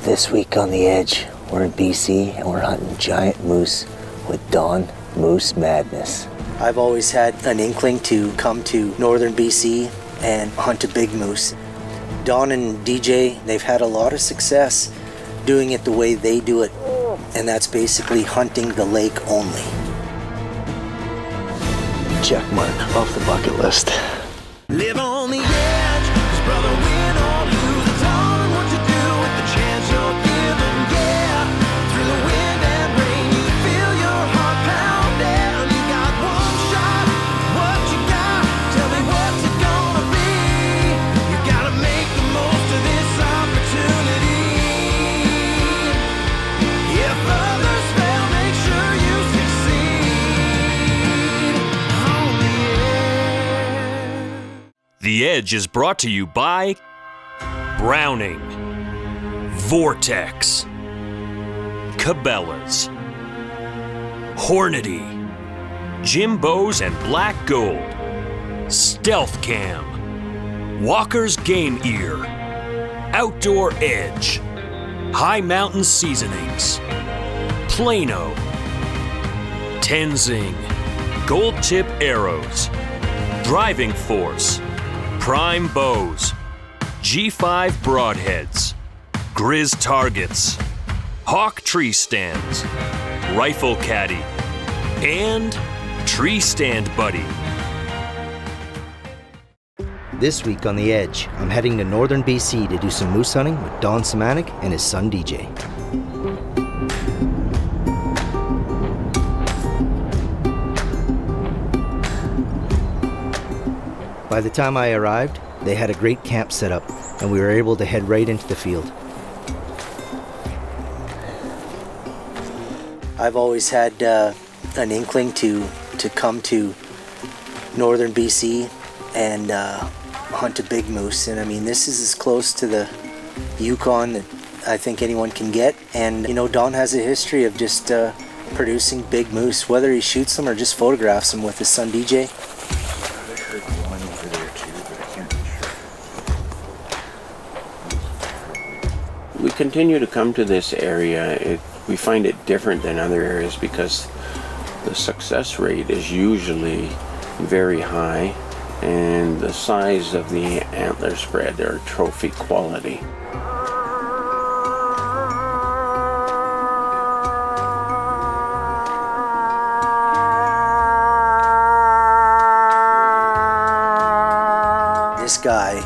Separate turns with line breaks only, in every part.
This week on The Edge, we're in BC and we're hunting giant moose with Don Moose Madness. I've always had an inkling to come to northern BC and hunt a big moose. Don and DJ, they've had a lot of success doing it the way they do it, and that's basically hunting the lake only. Check mark off the bucket list.
Live on the edge, 'cause brother, win or lose, it's all in what you do with the chance you're given. Yeah, through the wind and rain, you feel your heart pounding. You got one shot, what you got? Tell me what's it gonna be? You gotta make the most of this opportunity. If others fail, make sure you succeed. On the edge.
The Edge is brought to you by Browning, Vortex, Cabela's, Hornady, Jimbo's and Black Gold, Stealth Cam, Walker's Game Ear, Outdoor Edge, High Mountain Seasonings, Plano, Tenzing, Gold Tip Arrows, Driving Force, Prime Bows, G5 Broadheads, Grizz Targets, Hawk Tree Stands, Rifle Caddy, and Tree Stand Buddy.
This week on The Edge, I'm heading to northern BC to do some moose hunting with Don Samanik and his son DJ. By the time I arrived, they had a great camp set up, and we were able to head right into the field. I've always had an inkling to come to northern BC and hunt a big moose. And I mean, this is as close to the Yukon that I think anyone can get. And you know, Don has a history of just producing big moose, whether he shoots them or just photographs them with his son DJ.
We continue to come to this area. We find it different than other areas because the success rate is usually very high, and the size of the antler spread are trophy quality.
This guy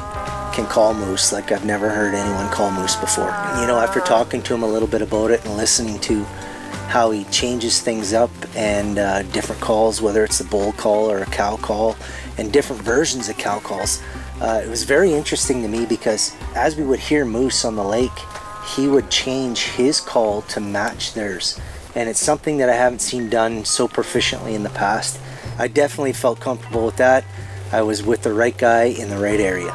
can call moose like I've never heard anyone call moose before. You know, after talking to him a little bit about it and listening to how he changes things up and different calls, whether it's a bull call or a cow call, and different versions of cow calls, it was very interesting to me because as we would hear moose on the lake, he would change his call to match theirs. And it's something that I haven't seen done so proficiently in the past. I definitely felt comfortable with that. I was with the right guy in the right area.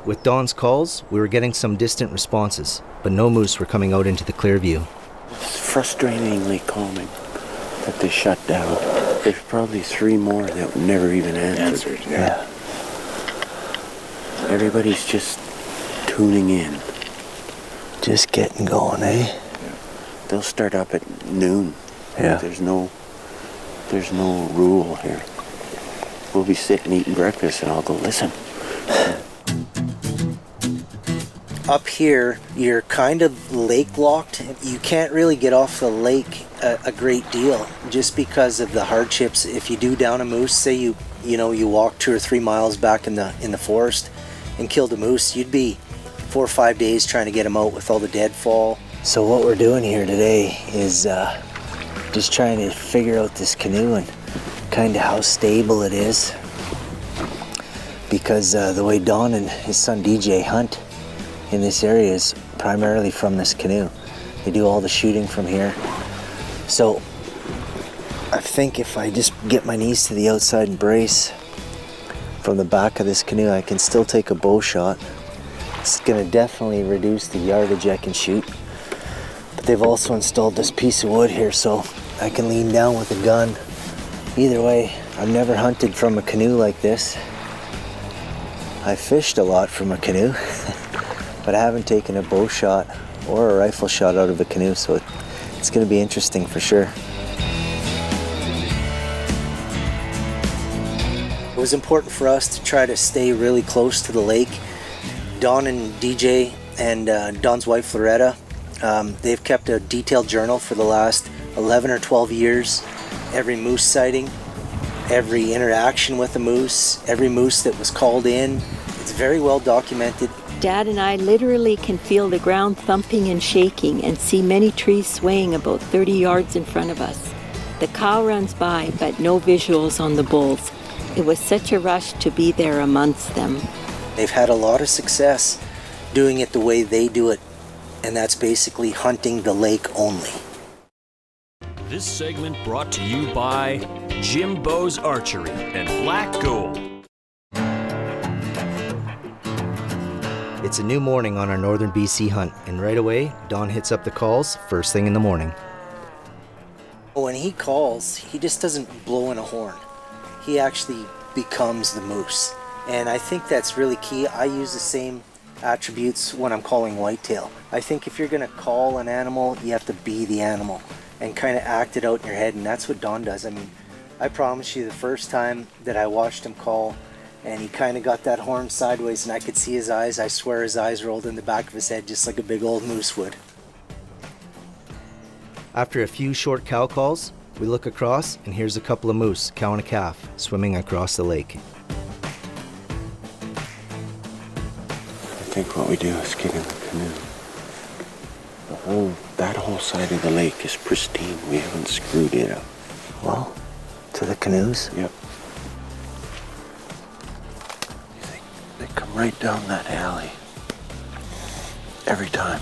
With Don's calls, we were getting some distant responses, but no moose were coming out into the clear view.
It's frustratingly calming that they shut down. There's probably 3 more that never even answered.
Yeah.
Everybody's just tuning in.
Just getting going, eh?
Yeah. They'll start up at noon.
Yeah.
There's no rule here. We'll be sitting eating breakfast and I'll go, listen.
Up here, you're kind of lake locked. You can't really get off the lake a great deal just because of the hardships. If you do down a moose, say you walk 2 or 3 miles back in the forest and killed a moose, you'd be 4 or 5 days trying to get him out with all the deadfall. So what we're doing here today is just trying to figure out this canoe and kind of how stable it is, because the way Don and his son DJ hunt in this area is primarily from this canoe. They do all the shooting from here. So I think if I just get my knees to the outside and brace from the back of this canoe, I can still take a bow shot. It's gonna definitely reduce the yardage I can shoot. But they've also installed this piece of wood here so I can lean down with a gun. Either way, I've never hunted from a canoe like this. I fished a lot from a canoe, but I haven't taken a bow shot or a rifle shot out of a canoe, so it's going to be interesting for sure. It was important for us to try to stay really close to the lake. Don and DJ and Don's wife Loretta, they've kept a detailed journal for the last 11 or 12 years. Every moose sighting, every interaction with a moose, every moose that was called in. It's very well documented.
Dad and I literally can feel the ground thumping and shaking and see many trees swaying about 30 yards in front of us. The cow runs by, but no visuals on the bulls. It was such a rush to be there amongst them.
They've had a lot of success doing it the way they do it, and that's basically hunting the lake only.
This segment brought to you by Jimbo's Archery and Black Gold.
It's a new morning on our northern BC hunt, and right away, Don hits up the calls first thing in the morning. When he calls, he just doesn't blow in a horn. He actually becomes the moose. And I think that's really key. I use the same attributes when I'm calling whitetail. I think if you're going to call an animal, you have to be the animal and kind of act it out in your head, and that's what Don does. I mean, I promise you, the first time that I watched him call, and he kind of got that horn sideways and I could see his eyes, I swear his eyes rolled in the back of his head just like a big old moose would. After a few short cow calls, we look across and here's a couple of moose, cow and a calf, swimming across the lake.
I think what we do is get in the canoe. That whole side of the lake is pristine. We haven't screwed it up.
Well, to the canoes?
Yep. They come right down that alley. Every time.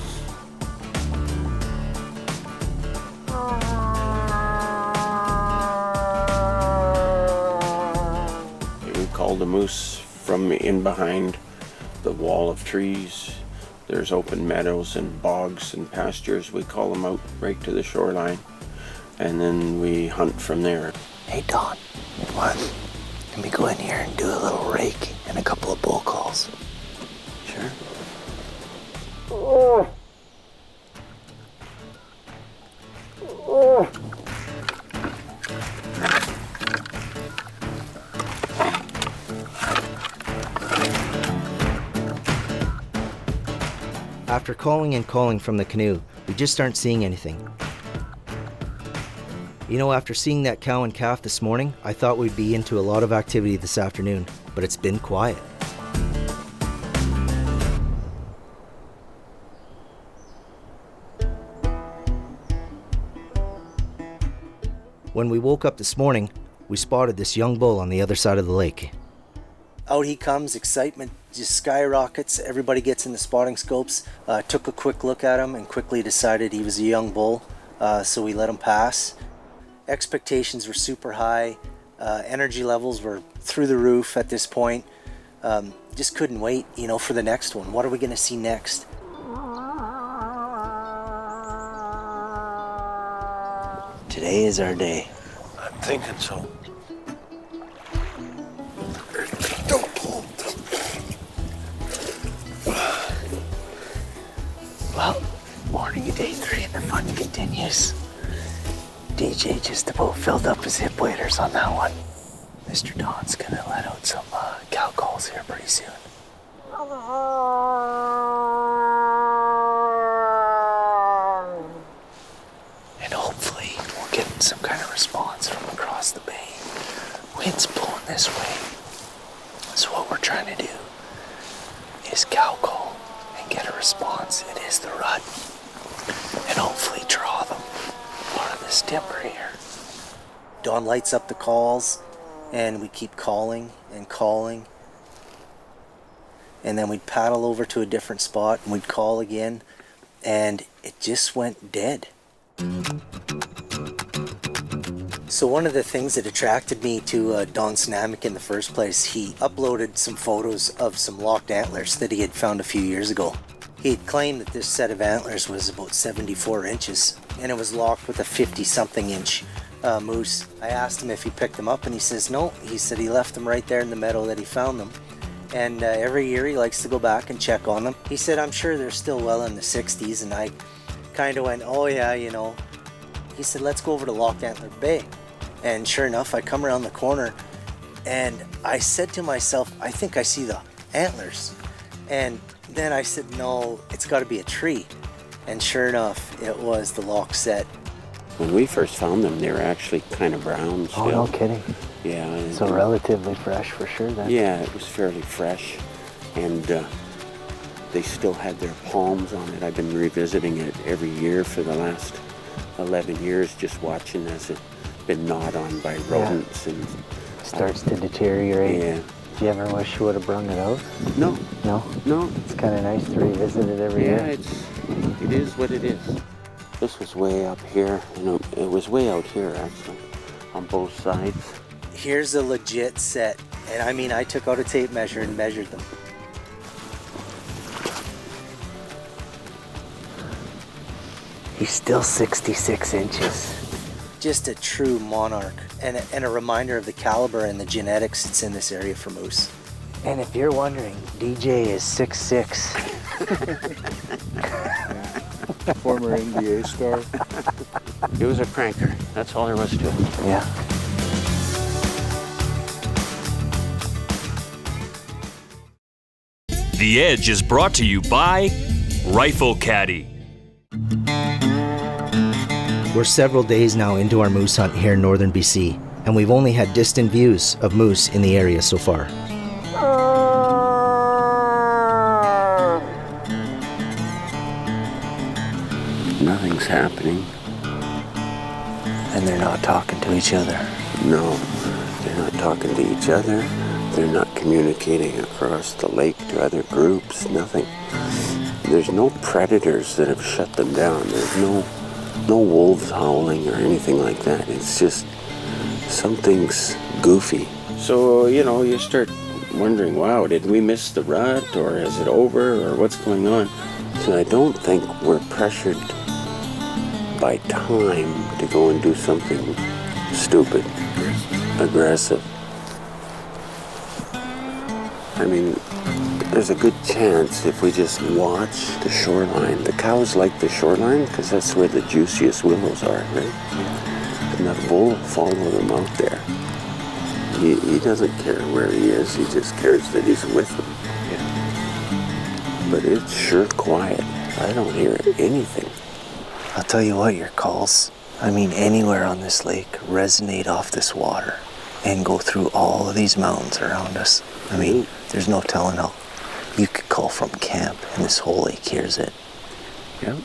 We call the moose from in behind the wall of trees. There's open meadows and bogs and pastures. We call them out right to the shoreline. And then we hunt from there.
Hey Don, what? Can we go in here and do a little rake and a couple of bull calls?
Sure.
After calling and calling from the canoe, we just aren't seeing anything. You know, after seeing that cow and calf this morning, I thought we'd be into a lot of activity this afternoon, but it's been quiet. When we woke up this morning, we spotted this young bull on the other side of the lake. Out he comes, excitement just skyrockets. Everybody gets in the spotting scopes. Took a quick look at him and quickly decided he was a young bull, so we let him pass. Expectations were super high. Energy levels were through the roof at this point. Just couldn't wait, you know, for the next one. What are we going to see next? Today is our day.
I'm thinking so.
Well, morning of day 3 and the fun continues. DJ just about filled up his hip waders on that one. Mr. Don's gonna let out some cow calls here pretty soon. And hopefully we'll get some kind of response from across the bay. Wind's blowing this way. So what we're trying to do is cow call and get a response. It is the rut. And hopefully draw them out of this timber here. Dawn lights up the calls and we keep calling and calling. And then we'd paddle over to a different spot and we'd call again. And it just went dead. So one of the things that attracted me to Don Snamick in the first place, he uploaded some photos of some locked antlers that he had found a few years ago. He had claimed that this set of antlers was about 74 inches, and it was locked with a 50-something inch moose. I asked him if he picked them up, and he says no. He said he left them right there in the meadow that he found them. And every year he likes to go back and check on them. He said, I'm sure they're still well in the 60s, and I kind of went, oh yeah, you know. He said, let's go over to Antler Bay. And sure enough, I come around the corner, and I said to myself, I think I see the antlers. And then I said, no, it's got to be a tree. And sure enough, it was the lock set.
When we first found them, they were actually kind of brown still.
Oh, no kidding.
Yeah.
So relatively fresh for sure then.
Yeah, it was fairly fresh. And they still had their palms on it. I've been revisiting it every year for the last 11 years, just watching as it's been gnawed on by rodents. And
starts to deteriorate.
Yeah.
Do you ever wish you would have brung it out?
No.
No?
No.
It's kind of nice to revisit it every year.
Yeah, it is what it is. This was way up here. You know, it was way out here actually, on both sides.
Here's a legit set. And I mean, I took out a tape measure and measured them. He's still 66 inches. Just a true monarch, and a reminder of the caliber and the genetics that's in this area for moose. And if you're wondering, DJ is 6'6".
Former NBA star.
It was a cranker. That's all there was to it.
Yeah.
The Edge is brought to you by Rifle Caddy.
We're several days now into our moose hunt here in northern BC, and we've only had distant views of moose in the area so far.
Nothing's happening.
And they're not talking to each other.
No, they're not talking to each other. They're not communicating across the lake to other groups, nothing. There's no predators that have shut them down. There's no wolves howling or anything like that. It's just something's goofy. So, you know, you start wondering, wow, did we miss the rut, or is it over, or what's going on? So I don't think we're pressured by time to go and do something stupid, aggressive. I mean, there's a good chance if we just watch the shoreline. The cows like the shoreline because that's where the juiciest willows are, right? And the bull will follow them out there. He doesn't care where he is, he just cares that he's with them. But it's sure quiet. I don't hear anything.
I'll tell you what, your calls, I mean anywhere on this lake, resonate off this water and go through all of these mountains around us. I mean, there's no telling how. You could call from camp and this whole lake hears it.
Yep.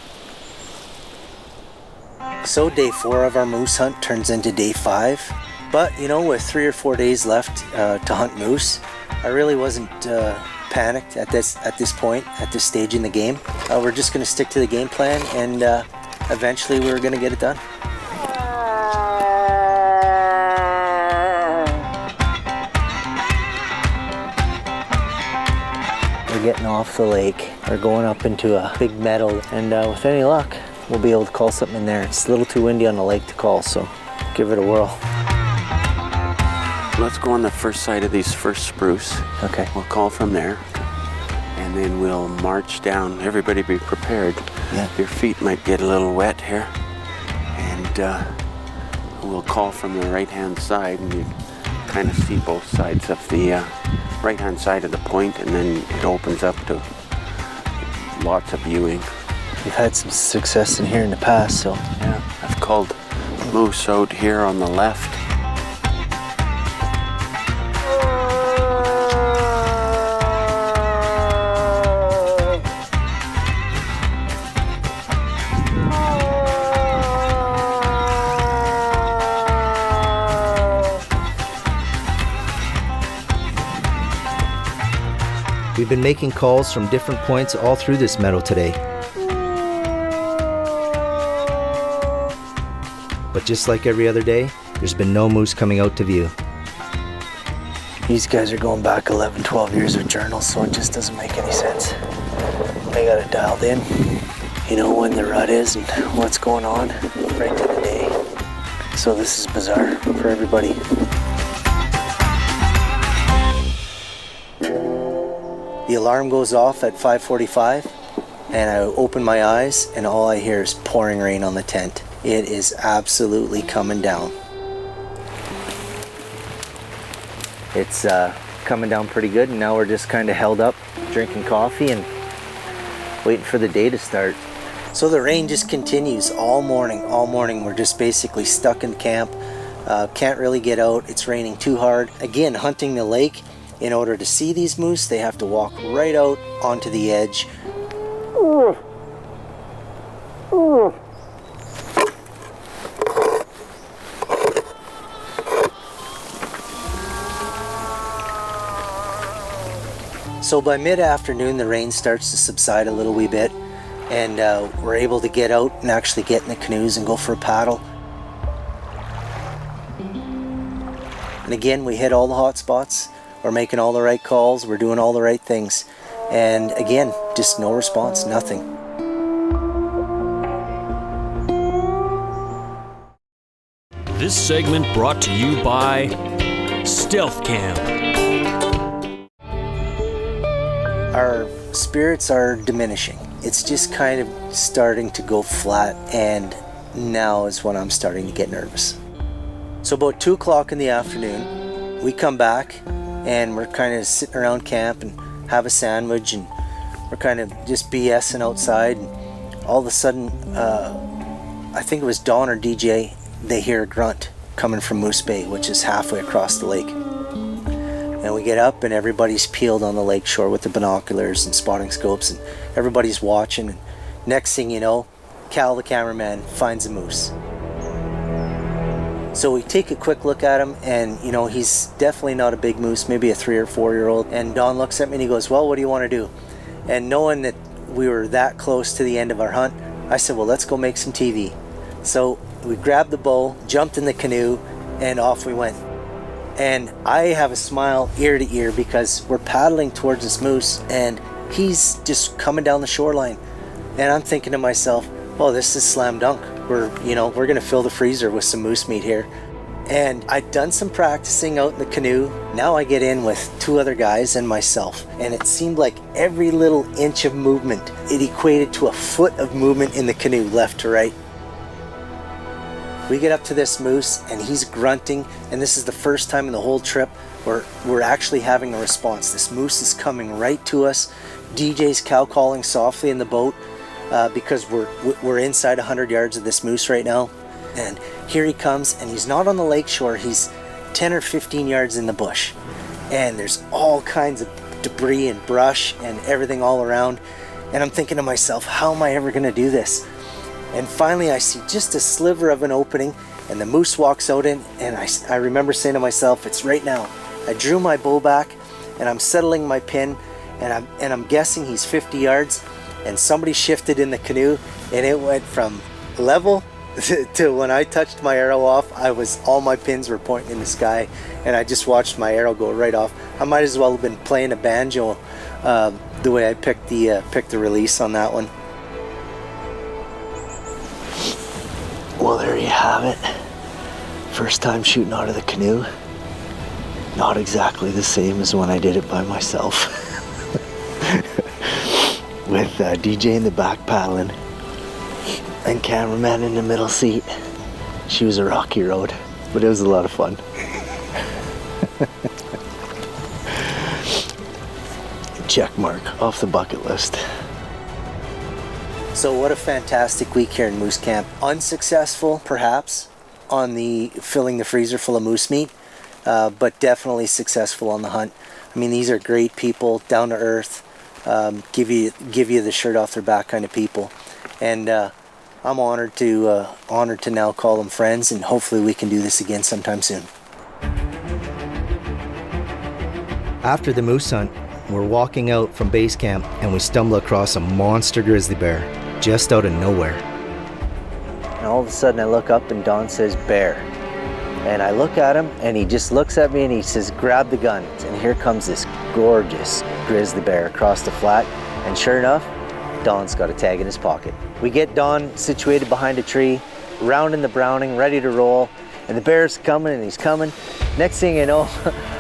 So day 4 of our moose hunt turns into day 5. But, you know, with 3 or 4 days left to hunt moose, I really wasn't panicked at this point, at this stage in the game. We're just going to stick to the game plan, and eventually we're going to get it done. We're getting off the lake. We're going up into a big meadow, and with any luck, we'll be able to call something in there. It's a little too windy on the lake to call, so give it a whirl.
Let's go on the first side of these first spruce.
Okay.
We'll call from there, and then we'll march down. Everybody be prepared.
Yeah.
Your feet might get a little wet here. And we'll call from the right-hand side, and you kind of see both sides of the right-hand side of the point, and then it opens up to lots of viewing.
We've had some success in here in the past, so.
Yeah, I've called moose out here on the left.
We've been making calls from different points all through this meadow today. But just like every other day, there's been no moose coming out to view. These guys are going back 11, 12 years of journals, so it just doesn't make any sense. They got it dialed in. You know when the rut is and what's going on, right to the day. So this is bizarre for everybody. The alarm goes off at 5:45 and I open my eyes and all I hear is pouring rain on the tent. It is absolutely coming down. It's coming down pretty good, and now we're just kind of held up drinking coffee and waiting for the day to start. So the rain just continues all morning. We're just basically stuck in camp. Can't really get out. It's raining too hard. Again, hunting the lake, in order to see these moose, they have to walk right out onto the edge. So by mid-afternoon, the rain starts to subside a little wee bit, and we're able to get out and actually get in the canoes and go for a paddle. And again, we hit all the hot spots. We're making all the right calls. We're doing all the right things. And again, just no response, nothing.
This segment brought to you by Stealth Camp.
Our spirits are diminishing. It's just kind of starting to go flat, and now is when I'm starting to get nervous. So about 2 o'clock in the afternoon, we come back and we're kind of sitting around camp and have a sandwich, and we're kind of just BSing outside, and all of a sudden, I think it was Don or DJ, they hear a grunt coming from Moose Bay, which is halfway across the lake. And we get up and everybody's peeled on the lake shore with the binoculars and spotting scopes, and everybody's watching, and next thing you know, Cal the cameraman finds a moose. So we take a quick look at him, and you know, he's definitely not a big moose, maybe a 3 or 4 year old. And Don looks at me and he goes, "Well, what do you want to do?" And knowing that we were that close to the end of our hunt, I said, "Well, let's go make some TV." So we grabbed the bow, jumped in the canoe, and off we went. And I have a smile ear to ear because we're paddling towards this moose and he's just coming down the shoreline. And I'm thinking to myself, "Oh, this is slam dunk. We're gonna fill the freezer with some moose meat here." And I'd done some practicing out in the canoe. Now I get in with 2 other guys and myself, and it seemed like every little inch of movement, it equated to a foot of movement in the canoe left to right. We get up to this moose and he's grunting, and this is the first time in the whole trip where we're actually having a response. This moose is coming right to us. DJ's cow calling softly in the boat because we're inside 100 yards of this moose right now. And here he comes, and he's not on the lake shore, he's 10 or 15 yards in the bush. And there's all kinds of debris and brush and everything all around. And I'm thinking to myself, how am I ever gonna do this? And finally I see just a sliver of an opening, and the moose walks out in, and I remember saying to myself, it's right now. I drew my bow back and I'm settling my pin, and I'm guessing he's 50 yards, and somebody shifted in the canoe, and it went from level to when I touched my arrow off, all my pins were pointing in the sky, and I just watched my arrow go right off. I might as well have been playing a banjo the way I picked the release on that one. Well, there you have it. First time shooting out of the canoe. Not exactly the same as when I did it by myself. With DJ in the back paddling and cameraman in the middle seat. She was a rocky road, but it was a lot of fun. Check mark off the bucket list. So what a fantastic week here in Moose Camp. Unsuccessful, perhaps, on the filling the freezer full of moose meat, but definitely successful on the hunt. I mean, these are great people, down to earth, give you the shirt off their back kind of people, and I'm honored to now call them friends, and hopefully we can do this again sometime soon. After the moose hunt, we're walking out from base camp and we stumble across a monster grizzly bear just out of nowhere. And all of a sudden I look up and Don says, "Bear." And I look at him and he just looks at me and he says, "Grab the gun." And here comes this gorgeous grizzly bear across the flat. And sure enough, Don's got a tag in his pocket. We get Don situated behind a tree, rounding the Browning, ready to roll. And the bear's coming and he's coming. Next thing you know,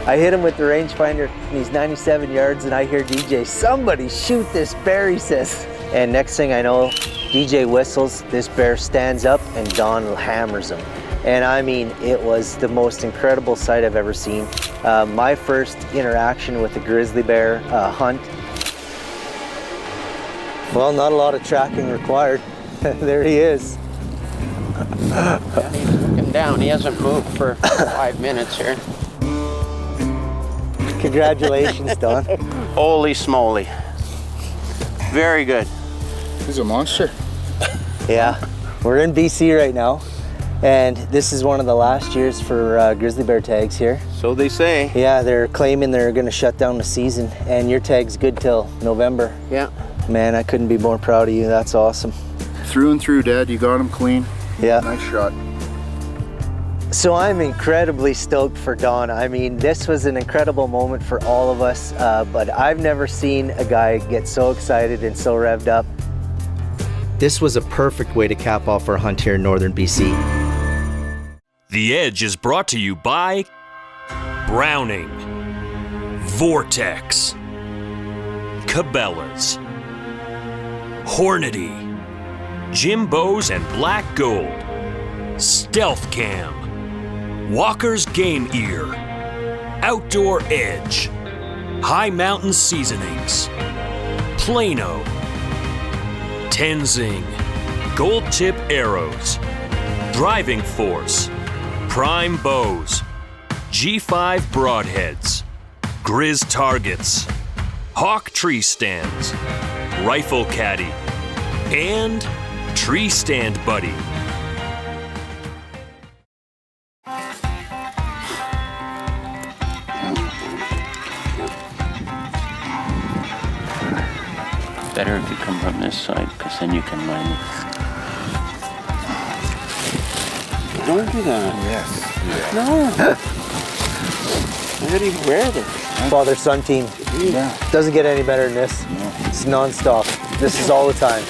I hit him with the rangefinder and he's 97 yards and I hear DJ, somebody shoot this bear, he says. And next thing I know, DJ whistles, this bear stands up and Don hammers him. And I mean, it was the most incredible sight I've ever seen. My first interaction with a grizzly bear hunt. Well, not a lot of tracking required. There he is.
Yeah, he's looking down. He hasn't moved for 5 minutes here.
Congratulations, Don.
Holy smoly. Very good.
He's a monster.
Yeah, we're in BC right now. And this is one of the last years for grizzly bear tags here.
So they say.
Yeah, they're claiming they're gonna shut down the season and your tag's good till November.
Yeah.
Man, I couldn't be more proud of you. That's awesome.
Through and through, Dad. You got him clean.
Yeah.
Nice shot.
So I'm incredibly stoked for Don. I mean, this was an incredible moment for all of us, but I've never seen a guy get so excited and so revved up. This was a perfect way to cap off our hunt here in northern BC.
The Edge is brought to you by Browning, Vortex, Cabela's, Hornady, Jimbo's and Black Gold, Stealth Cam, Walker's Game Ear, Outdoor Edge, High Mountain Seasonings, Plano, Tenzing, Gold Tip Arrows, Driving Force, Prime Bows, G5 Broadheads, Grizz Targets, Hawk Tree Stands, Rifle Caddy, and Tree Stand Buddy.
Better if you come from this side, because then you can line it. Don't do that.
Yes.
No. I didn't even wear this.
Father-son team.
Yeah.
Doesn't get any better than this.
No.
It's non-stop. This is all the time.